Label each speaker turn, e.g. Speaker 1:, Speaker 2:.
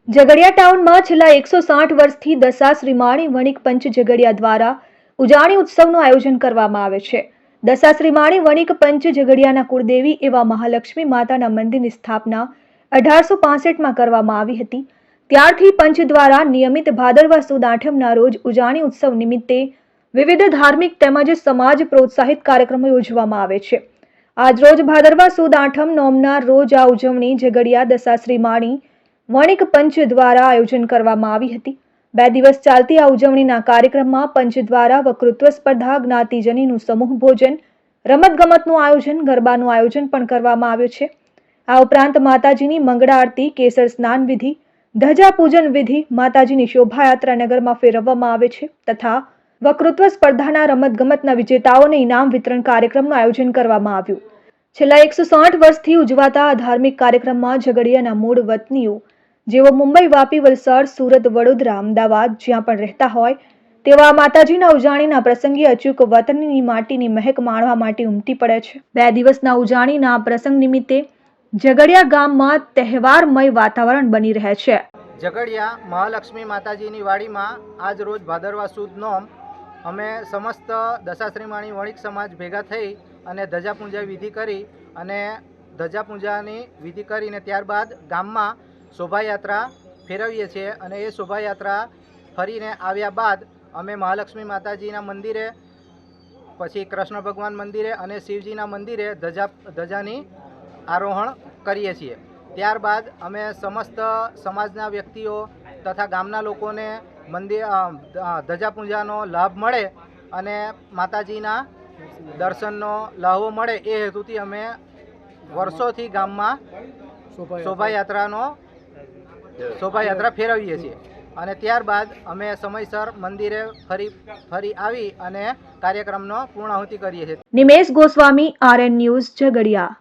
Speaker 1: ઝઘડિયા ટાઉનમાં છેલ્લા 160 વર્ષથી દશા શ્રીમાણી વણિક પંચ ઝઘડિયા દ્વારા ઉજાણી ઉત્સવનું આયોજન કરવામાં આવે છે। દશા શ્રીમાણી વણિક પંચ ઝઘડિયાના કુળદેવી એવા મહાલક્ષ્મી માતાના મંદિરની સ્થાપના 1865માં કરવામાં આવી હતી। ત્યારથી પંચ દ્વારા નિયમિત ભાદરવા સુદ આઠમના રોજ ઉજાણી ઉત્સવ નિમિત્તે વિવિધ ધાર્મિક તેમજ સમાજ પ્રોત્સાહિત કાર્યક્રમો યોજવામાં આવે છે। આજ રોજ ભાદરવા સુદ આઠમ નોમના રોજ આ ઉજવણી ઝઘડિયા દશા શ્રીમાણી વણિક પંચ દ્વારા આયોજન કરવામાં આવી હતી। 2 દિવસ ચાલતી આ ઉજવણીના કાર્યક્રમમાં પંચ દ્વારા વક્તૃત્વ સ્પર્ધા, જ્ઞાતિજનીનું સમૂહ ભોજન, રમતગમતનું આયોજન, ગરબાનું આયોજન પણ કરવામાં આવ્યું છે। આ ઉપરાંત માતાજીની મંગળા આરતી, કેસર સ્નાન વિધિ, ધજા પૂજન વિધિ, માતાજીની શોભાયાત્રા નગરમાં ફેરવવામાં આવે છે તથા વક્તૃત્વ સ્પર્ધાના રમતગમતના વિજેતાઓને ઇનામ વિતરણ કાર્યક્રમનું આયોજન કરવામાં આવ્યું। છેલ્લા 160 વર્ષથી ઉજવાતા આ ધાર્મિક કાર્યક્રમમાં ઝઘડિયાના મૂળ વતનીઓ જેઓ મુંબઈ, વાપી, વલસાડ, સુરત, વડોદરા, અમદાવાદ જ્યાં પણ રહેતા હોય તેવા માતાજીના ઉજાણીના પ્રસંગે અચૂક વતનની માટીની મહેક માણવા માટે ઉમટી પડે છે। 2 દિવસના ઉજાણીના પ્રસંગ નિમિત્તે ઝઘડિયા ગામમાં તહેવારમય વાતાવરણ બની રહે છે।
Speaker 2: ઝઘડિયા મહાલક્ષ્મી માતાજીની વાડીમાં આજ રોજ ભાદરવા સુદ નોમ અમે સમસ્ત દશાશ્રીમાણી વણિક સમાજ ભેગા થઈ અને ધજાપૂજા વિધિ કરી અને ધજાપૂજાની વિધિ કરીને ત્યારબાદ ગામમાં શોભાયાત્રા ફેરવીએ છીએ અને એ શોભાયાત્રા ફરીને આવ્યા બાદ અમે મહાલક્ષ્મી માતાજીના મંદિરે, પછી કૃષ્ણ ભગવાન મંદિરે અને શિવજીના મંદિરે ધજાની આરોહણ કરીએ છીએ। ત્યારબાદ અમે સમસ્ત સમાજના વ્યક્તિઓ તથા ગામના લોકોને ધજાપૂજાનો લાભ મળે અને માતાજીના દર્શનનો લાહવો મળે એ હેતુથી અમે વર્ષોથી ગામમાં શોભાયાત્રા ફેરવીએ છીએ અને ત્યારબાદ અમે સમયસર મંદિરે ફરી આવી અને કાર્યક્રમનો પૂર્ણાહુતિ કરીએ છીએ।
Speaker 1: Nimesh Goswami, RN news, Jhagadia.